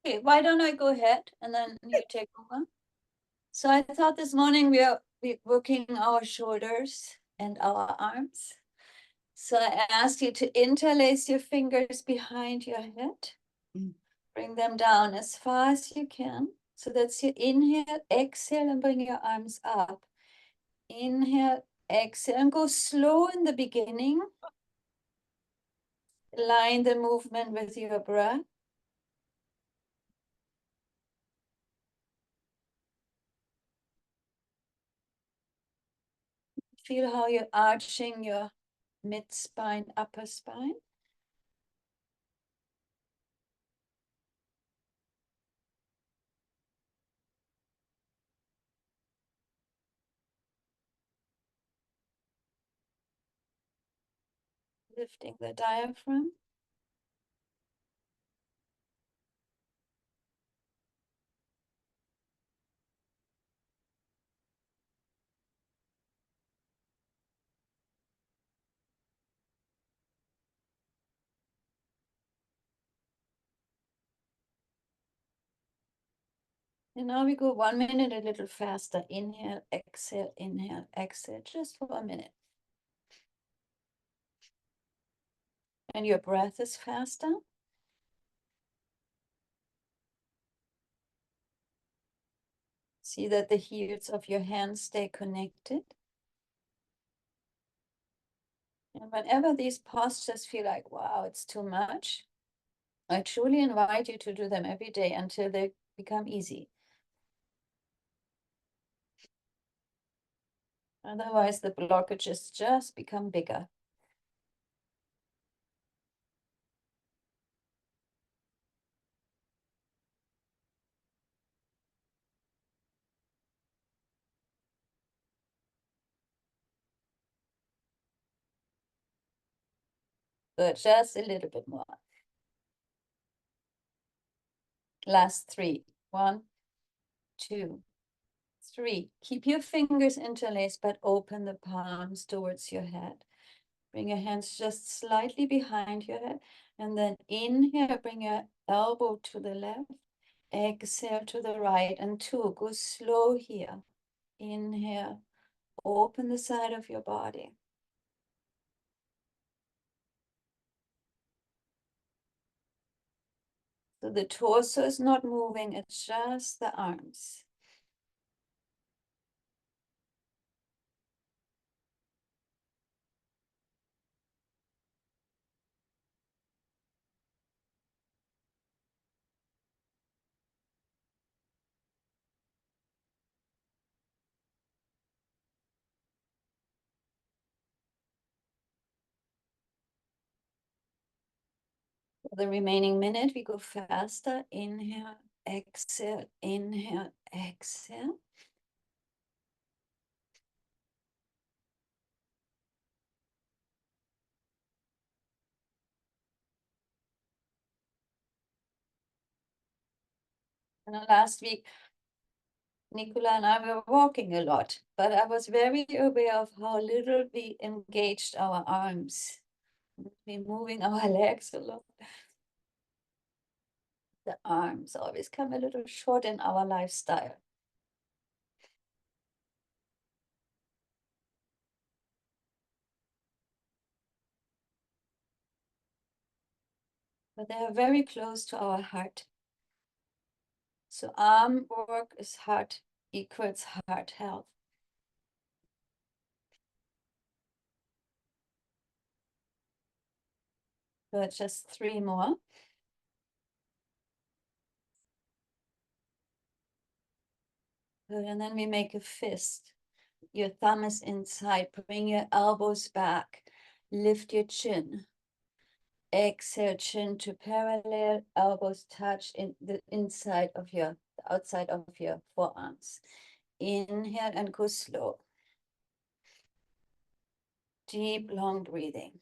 Okay, why don't I go ahead and then you take over? So I thought this morning we're working our shoulders and our arms. So I asked you to interlace your fingers behind your head. Bring them down as far as you can. So that's your inhale, exhale, and bring your arms up. Inhale, exhale, and go slow in the beginning. Align the movement with your breath. Feel how you're arching your mid-spine, upper spine. Lifting the diaphragm. And now we go 1 minute a little faster. Inhale, exhale, just for a minute. And your breath is faster. See that the heels of your hands stay connected. And whenever these postures feel like, wow, it's too much, I truly invite you to do them every day until they become easy. Otherwise, the blockages just become bigger. Good, just a little bit more. Last 3. 1, 2, 3. Keep your fingers interlaced, but open the palms towards your head. Bring your hands just slightly behind your head. And then inhale, bring your elbow to the left. Exhale to the right. And 2, go slow here. Inhale, open the side of your body. So the torso is not moving, it's just the arms. For the remaining minute, we go faster. Inhale, exhale, inhale, exhale. And last week, Nicola and I were walking a lot, but I was very aware of how little we engaged our arms. We're moving our legs a lot. The arms always come a little short in our lifestyle. But they are very close to our heart. So arm work is heart equals heart health. But just 3 more. Good, and then we make a fist. Your thumb is inside. Bring your elbows back. Lift your chin. Exhale, chin to parallel. Elbows touch in the inside of the outside of your forearms. Inhale and go slow. Deep, long breathing.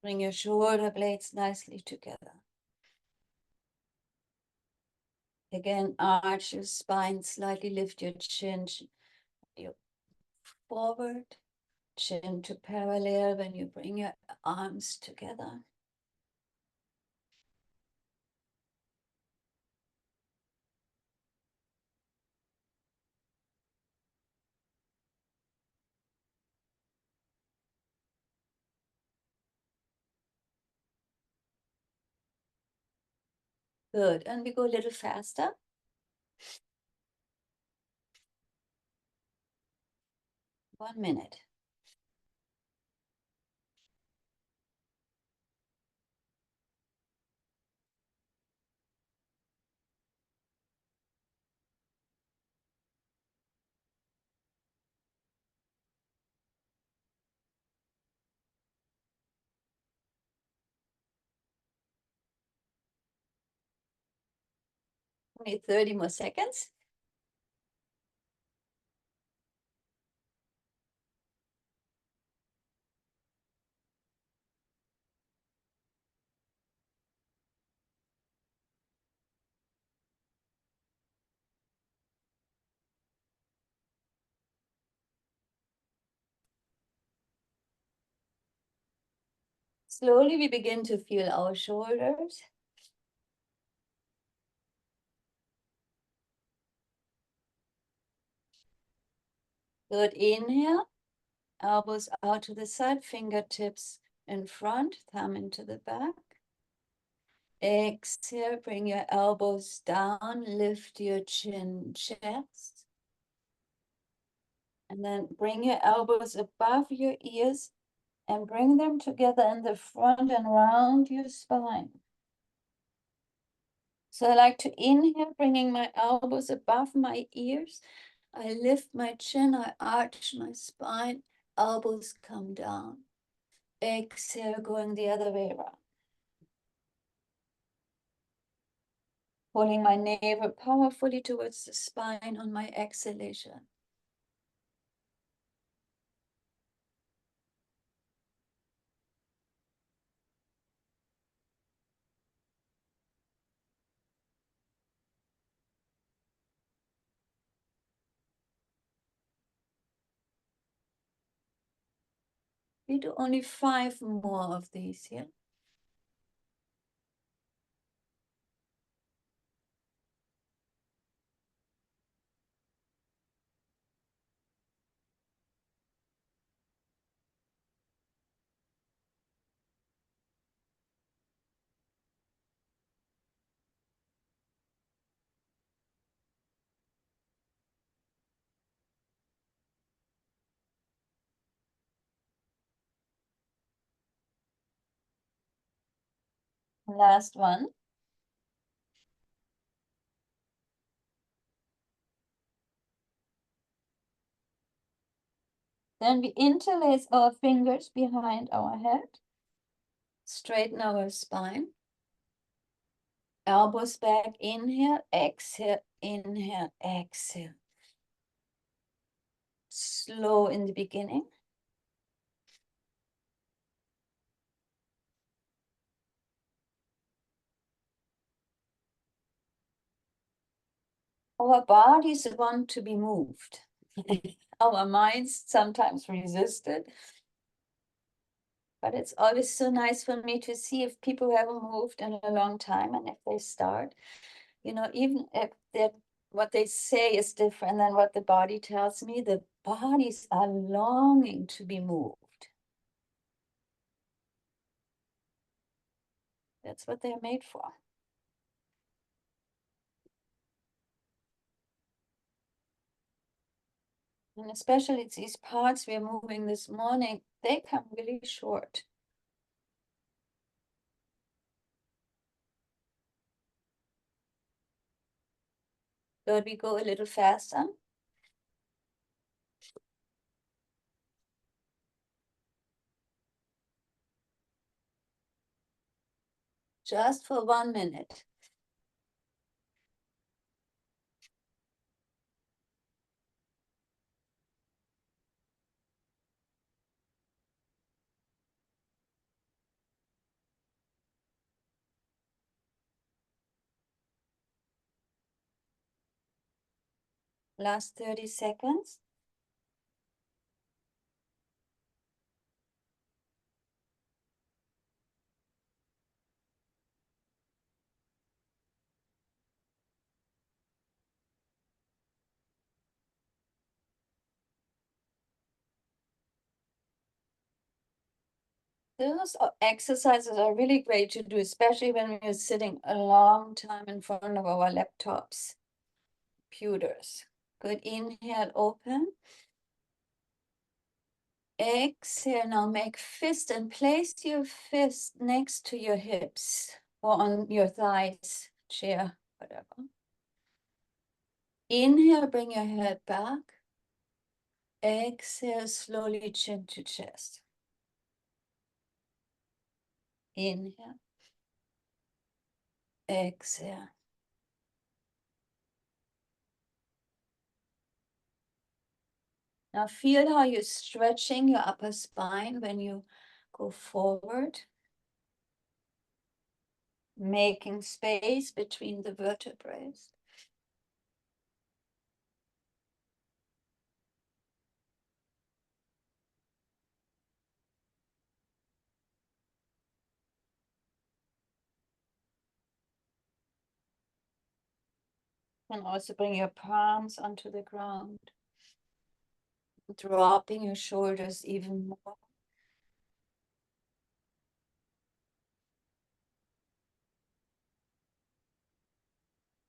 Bring your shoulder blades nicely together. Again, arch your spine, slightly lift your chin. You forward chin to parallel when you bring your arms together. Good, and we go a little faster. One minute. Only 30 more seconds. Slowly we begin to feel our shoulders. Good, inhale, elbows out to the side, fingertips in front, thumb into the back. Exhale, bring your elbows down, lift your chin, chest. And then bring your elbows above your ears and bring them together in the front and round your spine. So I like to inhale, bringing my elbows above my ears. I lift my chin, I arch my spine, elbows come down. Exhale, going the other way around. Pulling my navel powerfully towards the spine on my exhalation. We do only 5 more of these here. Last one. Then we interlace our fingers behind our head. Straighten our spine. Elbows back, inhale, exhale, inhale, exhale. Slow in the beginning. Our bodies want to be moved. Our minds sometimes resist it. But it's always so nice for me to see if people haven't moved in a long time, and if they start, you know, even if what they say is different than what the body tells me, the bodies are longing to be moved. That's what they're made for. And especially these parts we're moving this morning, they come really short. But we go a little faster. Just for 1 minute. Last 30 seconds. Those exercises are really great to do, especially when we're sitting a long time in front of our laptops, computers. Good, inhale, open. Exhale, now make fist and place your fist next to your hips or on your thighs, chair, whatever. Inhale, bring your head back. Exhale, slowly chin to chest. Inhale. Exhale. Now feel how you're stretching your upper spine when you go forward, making space between the vertebrae. And also bring your palms onto the ground, dropping your shoulders even more.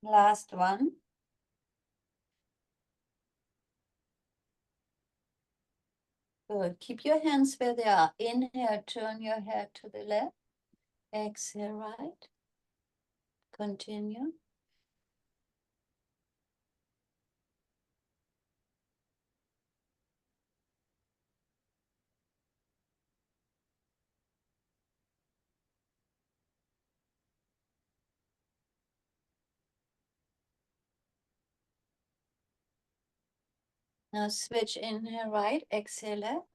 Last one. Good. Keep your hands where they are. Inhale, turn your head to the left. Exhale, right. Continue. Now switch, inhale right, exhale left.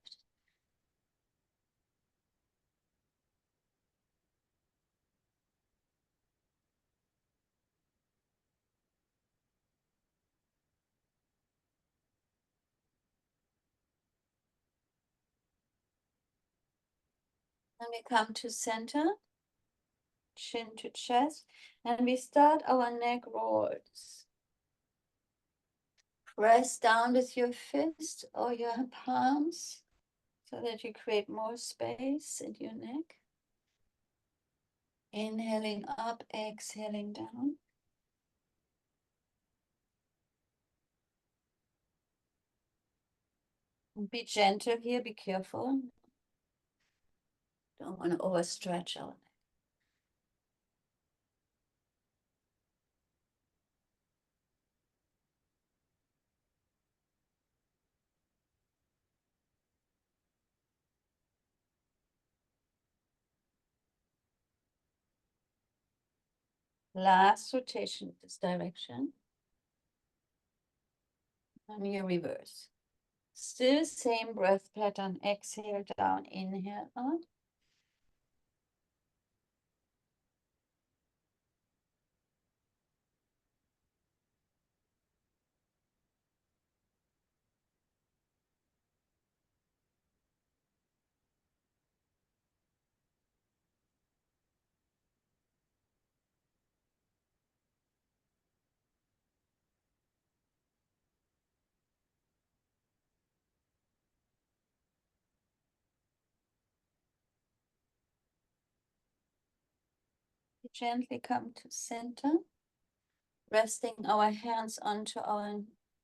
Then we come to center, chin to chest, and we start our neck rolls. Press down with your fist or your palms so that you create more space in your neck. Inhaling up, exhaling down. Be gentle here, be careful. Don't want to overstretch our neck. Last rotation this direction. And you reverse. Still same breath pattern. Exhale down, inhale up. Gently come to center, resting our hands onto our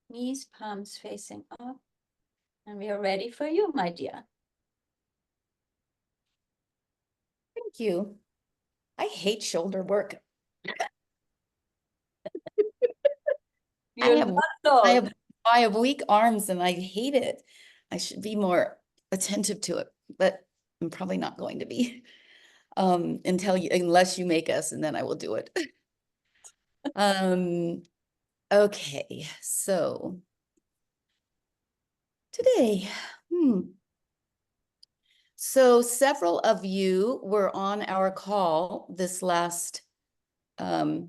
knees, palms facing up. And we are ready for you, my dear. Thank you. I hate shoulder work. I have weak arms and I hate it. I should be more attentive to it, but I'm probably not going to be unless you make us, and then I will do it. Okay, so today, so several of you were on our call this last whatever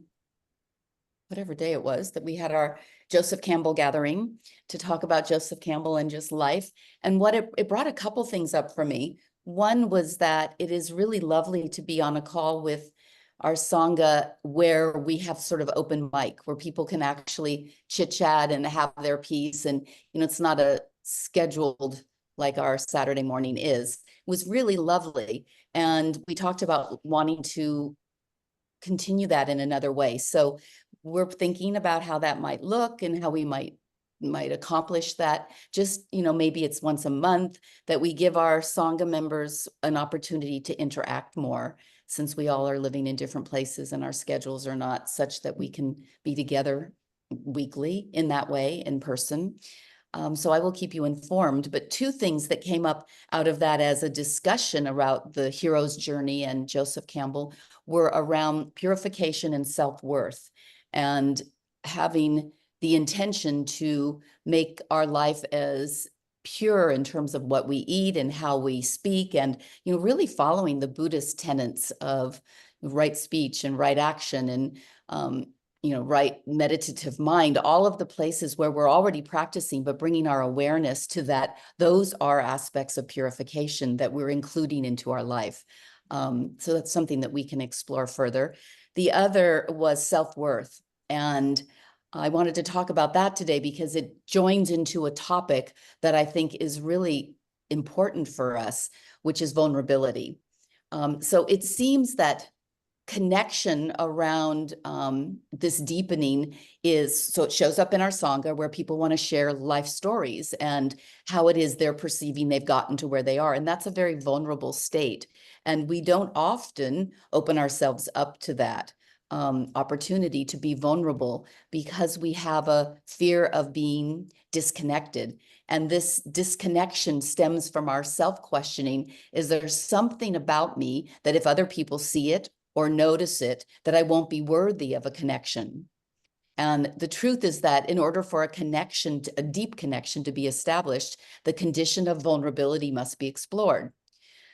day it was that we had our Joseph Campbell gathering to talk about Joseph Campbell and just life. And what it brought a couple things up for me. One was that it is really lovely to be on a call with our Sangha where we have sort of open mic, where people can actually chit chat and have their piece. And, you know, it's not a scheduled like our Saturday morning is. was really lovely. And we talked about wanting to continue that in another way. So we're thinking about how that might look and how we might accomplish that. Just, maybe it's once a month that we give our Sangha members an opportunity to interact more, since we all are living in different places and our schedules are not such that we can be together weekly in that way in person. So I will keep you informed. But two things that came up out of that as a discussion about the hero's journey and Joseph Campbell were around purification and self-worth, and having the intention to make our life as pure in terms of what we eat and how we speak, and really following the Buddhist tenets of right speech and right action and right meditative mind, all of the places where we're already practicing, but bringing our awareness to that. Those are aspects of purification that we're including into our life. So that's something that we can explore further. The other was self-worth. And I wanted to talk about that today because it joins into a topic that I think is really important for us, which is vulnerability. So it seems that connection around this deepening so it shows up in our Sangha, where people want to share life stories and how it is they're perceiving they've gotten to where they are. And that's a very vulnerable state. And we don't often open ourselves up to that opportunity to be vulnerable, because we have a fear of being disconnected. And this disconnection stems from our self-questioning. Is there something about me that if other people see it or notice it, that I won't be worthy of a connection? And the truth is that in order for a connection, a deep connection to be established, the condition of vulnerability must be explored.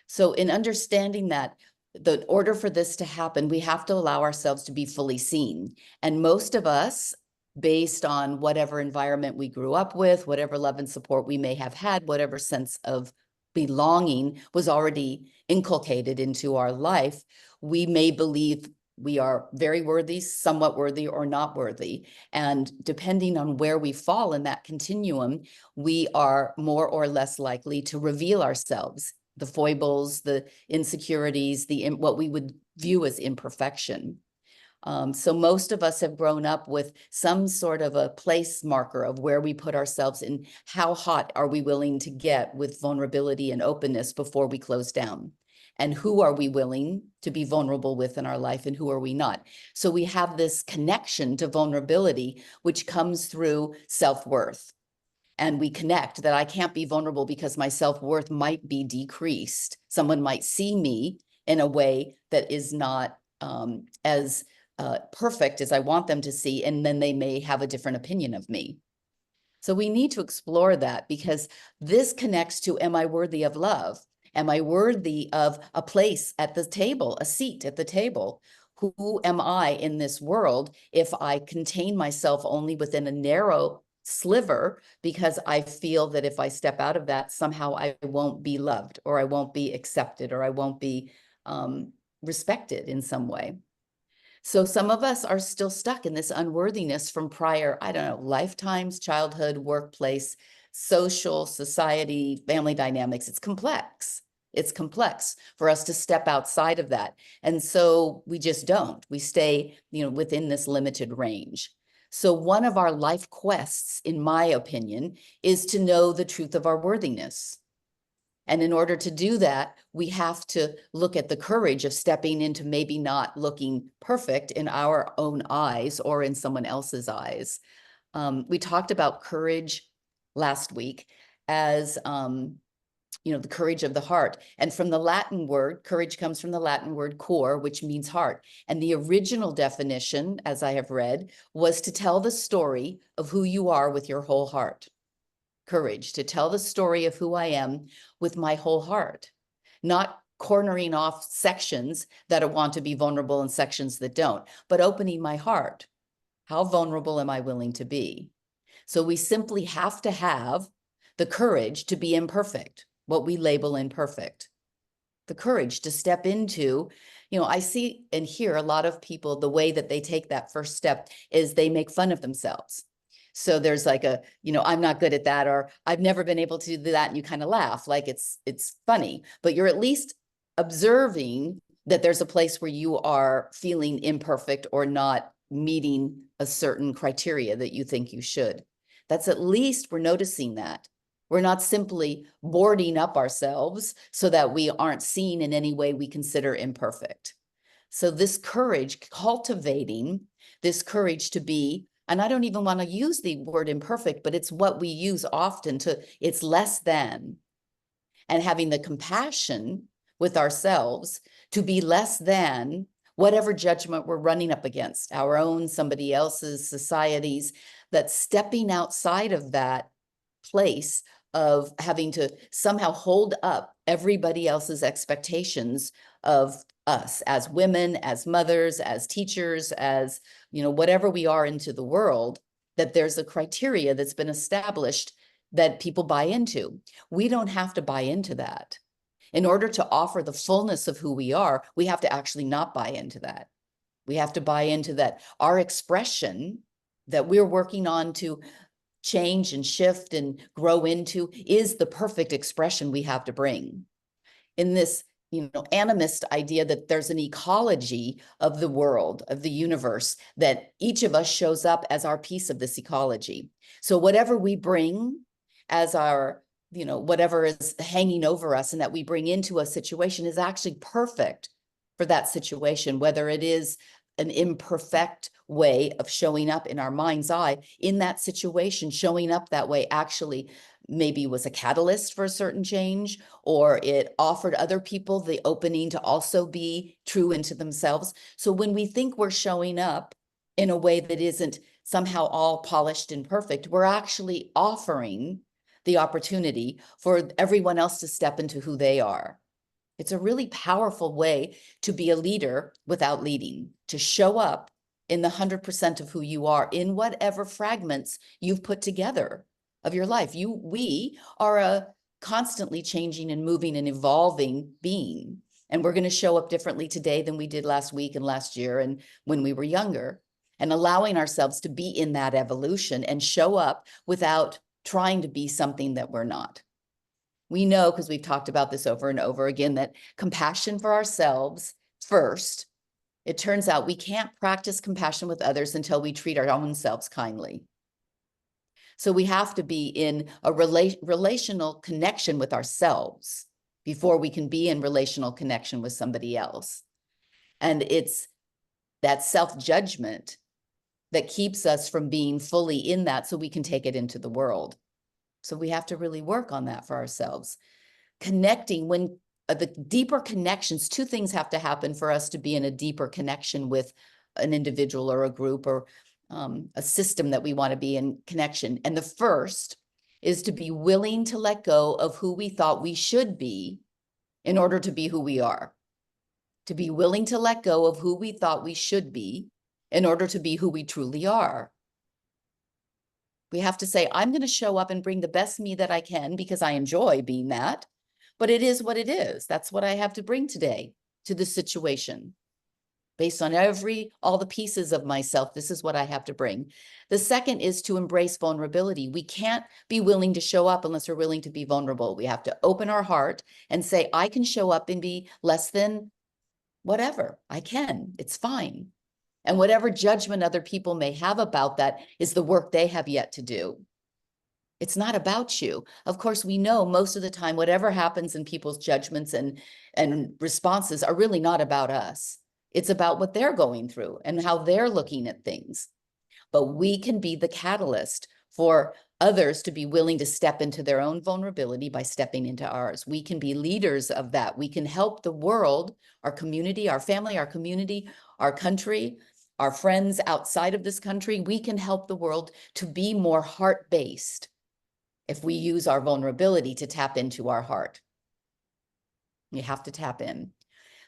So in understanding that, the order for this to happen, we have to allow ourselves to be fully seen. And most of us, based on whatever environment we grew up with, whatever love and support we may have had, whatever sense of belonging was already inculcated into our life, we may believe we are very worthy, somewhat worthy, or not worthy. And depending on where we fall in that continuum, we are more or less likely to reveal ourselves, the foibles, the insecurities, what we would view as imperfection. So most of us have grown up with some sort of a place marker of where we put ourselves in. How hot are we willing to get with vulnerability and openness before we close down? And who are we willing to be vulnerable with in our life, and who are we not? So we have this connection to vulnerability, which comes through self-worth. And we connect that I can't be vulnerable because my self-worth might be decreased. Someone might see me in a way that is not as perfect as I want them to see, and then they may have a different opinion of me. So we need to explore that, because this connects to, am I worthy of love? Am I worthy of a place at the table, a seat at the table? Who am I in this world if I contain myself only within a narrow sliver, because I feel that if I step out of that, somehow I won't be loved, or I won't be accepted, or I won't be respected in some way? So some of us are still stuck in this unworthiness from prior, I don't know, lifetimes, childhood, workplace, social, society, family dynamics. It's complex. It's complex for us to step outside of that. And so we just don't. We stay, within this limited range. So one of our life quests, in my opinion, is to know the truth of our worthiness. And in order to do that, we have to look at the courage of stepping into maybe not looking perfect in our own eyes or in someone else's eyes. We talked about courage last week as, the courage of the heart. And from the Latin word, courage comes from the Latin word cor, which means heart. And the original definition, as I have read, was to tell the story of who you are with your whole heart. Courage to tell the story of who I am with my whole heart, not cornering off sections that want to be vulnerable and sections that don't, but opening my heart. How vulnerable am I willing to be? So we simply have to have the courage to be imperfect, what we label imperfect. The courage to step into, I see and hear a lot of people, the way that they take that first step is they make fun of themselves. So there's like a, I'm not good at that, or I've never been able to do that. And you kind of laugh like it's funny, but you're at least observing that there's a place where you are feeling imperfect or not meeting a certain criteria that you think you should. That's at least we're noticing that. We're not simply boarding up ourselves so that we aren't seen in any way we consider imperfect. So this courage, cultivating this courage to be, and I don't even want to use the word imperfect, but it's what we use often it's less than. And having the compassion with ourselves to be less than whatever judgment we're running up against, our own, somebody else's, society's, that stepping outside of that place of having to somehow hold up everybody else's expectations of us as women, as mothers, as teachers, as, whatever we are into the world, that there's a criteria that's been established that people buy into. We don't have to buy into that. In order to offer the fullness of who we are, we have to actually not buy into that. We have to buy into that our expression that we're working on to change and shift and grow into is the perfect expression we have to bring. In this, animist idea that there's an ecology of the world, of the universe, that each of us shows up as our piece of this ecology. So whatever we bring as our, whatever is hanging over us and that we bring into a situation is actually perfect for that situation, whether it is an imperfect way of showing up in our mind's eye in that situation, showing up that way actually maybe was a catalyst for a certain change, or it offered other people the opening to also be true into themselves. So when we think we're showing up in a way that isn't somehow all polished and perfect, we're actually offering the opportunity for everyone else to step into who they are. It's a really powerful way to be a leader without leading, to show up in the 100% of who you are in whatever fragments you've put together of your life. We are a constantly changing and moving and evolving being. And we're going to show up differently today than we did last week and last year and when we were younger. And allowing ourselves to be in that evolution and show up without trying to be something that we're not. We know, because we've talked about this over and over again, that compassion for ourselves first. It turns out we can't practice compassion with others until we treat our own selves kindly. So we have to be in a relational connection with ourselves before we can be in relational connection with somebody else. And it's that self-judgment that keeps us from being fully in that so we can take it into the world. So we have to really work on that for ourselves. Connecting, when the deeper connections, two things have to happen for us to be in a deeper connection with an individual or a group or a system that we want to be in connection. And the first is to be willing to let go of who we thought we should be in order to be who we are. To be willing to let go of who we thought we should be in order to be who we truly are. We have to say, I'm going to show up and bring the best me that I can because I enjoy being that, but it is what it is. That's what I have to bring today to this situation. Based on all the pieces of myself, this is what I have to bring. The second is to embrace vulnerability. We can't be willing to show up unless we're willing to be vulnerable. We have to open our heart and say, I can show up and be less than whatever. I can. It's fine. And whatever judgment other people may have about that is the work they have yet to do. It's not about you. Of course, we know most of the time, whatever happens in people's judgments and responses are really not about us. It's about what they're going through and how they're looking at things. But we can be the catalyst for others to be willing to step into their own vulnerability by stepping into ours. We can be leaders of that. We can help the world, our community, our family, our community, our country, our friends outside of this country. We can help the world to be more heart-based if we use our vulnerability to tap into our heart. You have to tap in.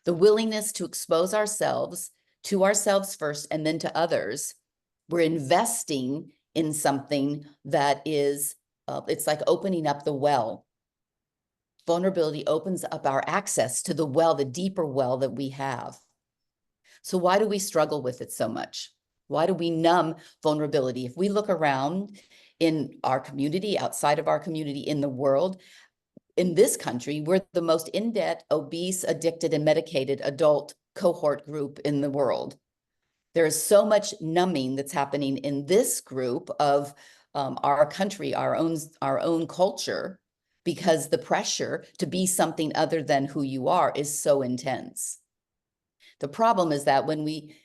The willingness to expose ourselves to ourselves first and then to others. We're investing in something that is, it's like opening up the well. Vulnerability opens up our access to the well, the deeper well that we have. So why do we struggle with it so much? Why do we numb vulnerability? If we look around in our community, outside of our community, in the world, in this country, we're the most in-debt, obese, addicted, and medicated adult cohort group in the world. There is so much numbing that's happening in this group of our country, our own culture, because the pressure to be something other than who you are is so intense. The problem is that when we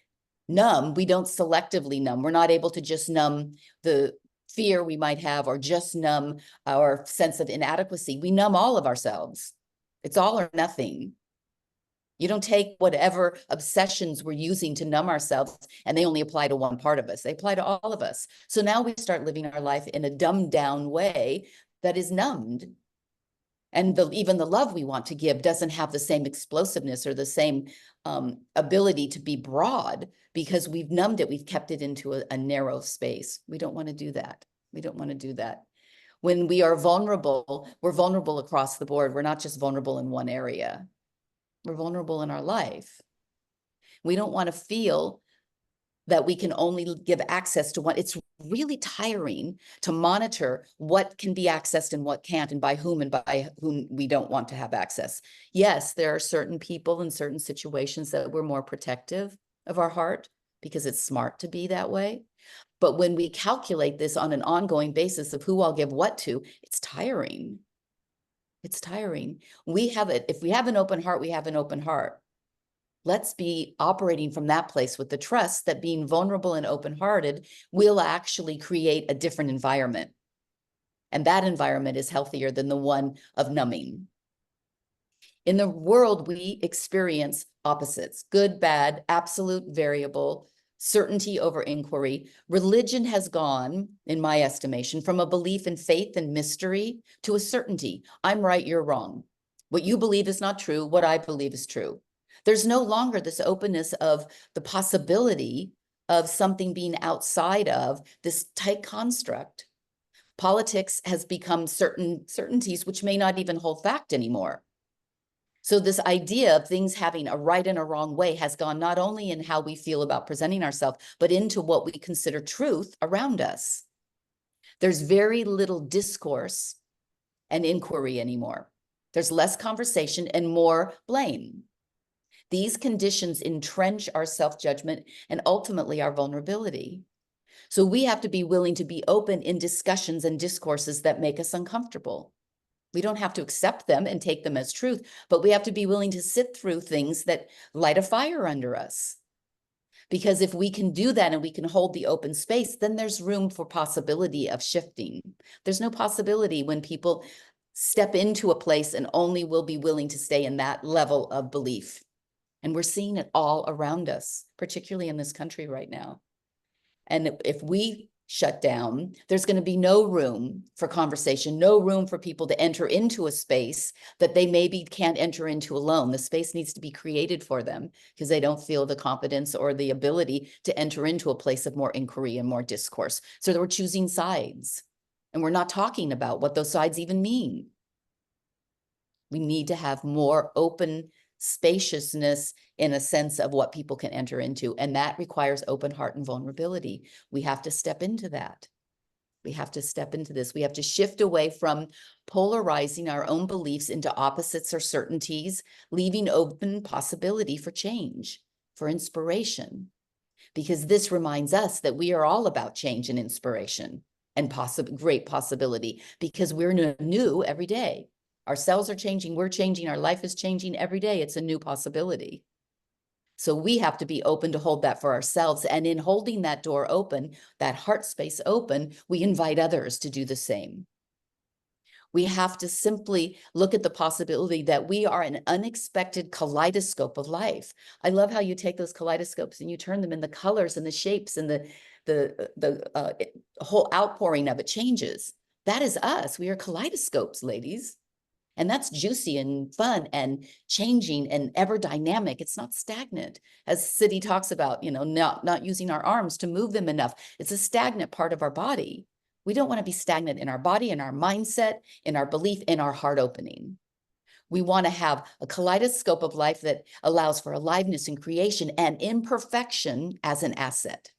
numb, we don't selectively numb. We're not able to just numb the fear we might have or just numb our sense of inadequacy. We numb all of ourselves. It's all or nothing. You don't take whatever obsessions we're using to numb ourselves and they only apply to one part of us. They apply to all of us. So now we start living our life in a dumbed down way that is numbed. And even the love we want to give doesn't have the same explosiveness or the same ability to be broad because we've numbed it. We've kept it into a narrow space. We don't want to do that. We don't want to do that. When we are vulnerable, we're vulnerable across the board. We're not just vulnerable in one area. We're vulnerable in our life. We don't want to feel that we can only give access to one. It's really tiring to monitor what can be accessed and what can't, and by whom we don't want to have access. Yes, there are certain people in certain situations that we're more protective of our heart because it's smart to be that way. But when we calculate this on an ongoing basis of who I'll give what to, it's tiring. It's tiring. If we have an open heart, we have an open heart. Let's be operating from that place with the trust that being vulnerable and open-hearted will actually create a different environment. And that environment is healthier than the one of numbing. In the world, we experience opposites: good, bad, absolute, variable, certainty over inquiry. Religion has gone, in my estimation, from a belief in faith and mystery to a certainty. I'm right, you're wrong. What you believe is not true. What I believe is true. There's no longer this openness of the possibility of something being outside of this tight construct. Politics has become certainties which may not even hold fact anymore. So this idea of things having a right and a wrong way has gone not only in how we feel about presenting ourselves, but into what we consider truth around us. There's very little discourse and inquiry anymore. There's less conversation and more blame. These conditions entrench our self-judgment and ultimately our vulnerability. So we have to be willing to be open in discussions and discourses that make us uncomfortable. We don't have to accept them and take them as truth, but we have to be willing to sit through things that light a fire under us. Because if we can do that and we can hold the open space, then there's room for possibility of shifting. There's no possibility when people step into a place and only will be willing to stay in that level of belief. And we're seeing it all around us, particularly in this country right now. And if we shut down, there's going to be no room for conversation, no room for people to enter into a space that they maybe can't enter into alone. The space needs to be created for them because they don't feel the confidence or the ability to enter into a place of more inquiry and more discourse. So we're choosing sides, and we're not talking about what those sides even mean. We need to have more open spaciousness in a sense of what people can enter into. And that requires open heart and vulnerability. We have to step into that. We have to step into this. We have to shift away from polarizing our own beliefs into opposites or certainties, leaving open possibility for change, for inspiration, because this reminds us that we are all about change and inspiration and great possibility, because we're new every day. Our cells are changing, we're changing, our life is changing every day. It's a new possibility. So we have to be open to hold that for ourselves. And in holding that door open, that heart space open, we invite others to do the same. We have to simply look at the possibility that we are an unexpected kaleidoscope of life. I love how you take those kaleidoscopes and you turn them in the colors and the shapes, and the whole outpouring of it changes. That is us. We are kaleidoscopes, ladies. And that's juicy and fun and changing and ever dynamic. It's not stagnant, as Siddhi talks about, not using our arms to move them enough. It's a stagnant part of our body. We don't want to be stagnant in our body, in our mindset, in our belief, in our heart opening. We want to have a kaleidoscope of life that allows for aliveness and creation and imperfection as an asset.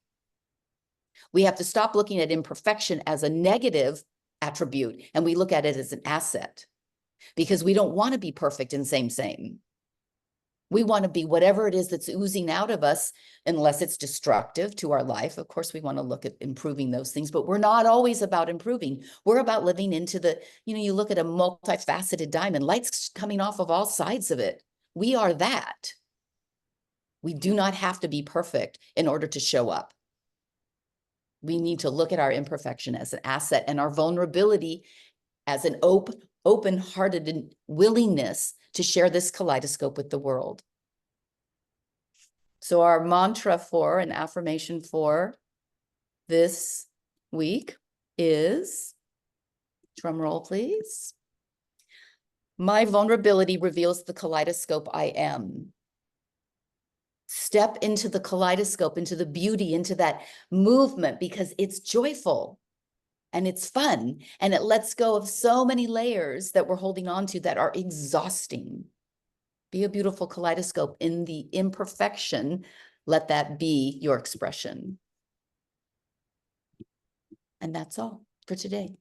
We have to stop looking at imperfection as a negative attribute, and we look at it as an asset, because we don't want to be perfect and same. We want to be whatever it is that's oozing out of us, unless it's destructive to our life. Of course, we want to look at improving those things, but we're not always about improving. We're about living into the, you look at a multifaceted diamond, light's coming off of all sides of it. We are that. We do not have to be perfect in order to show up. We need to look at our imperfection as an asset and our vulnerability as an open-hearted willingness to share this kaleidoscope with the world. So our mantra for an affirmation for this week is, drum roll please. My vulnerability reveals the kaleidoscope I am. Step into the kaleidoscope, into the beauty, into that movement, because it's joyful and it's fun, and it lets go of so many layers that we're holding on to that are exhausting. Be a beautiful kaleidoscope in the imperfection. Let that be your expression. And that's all for today.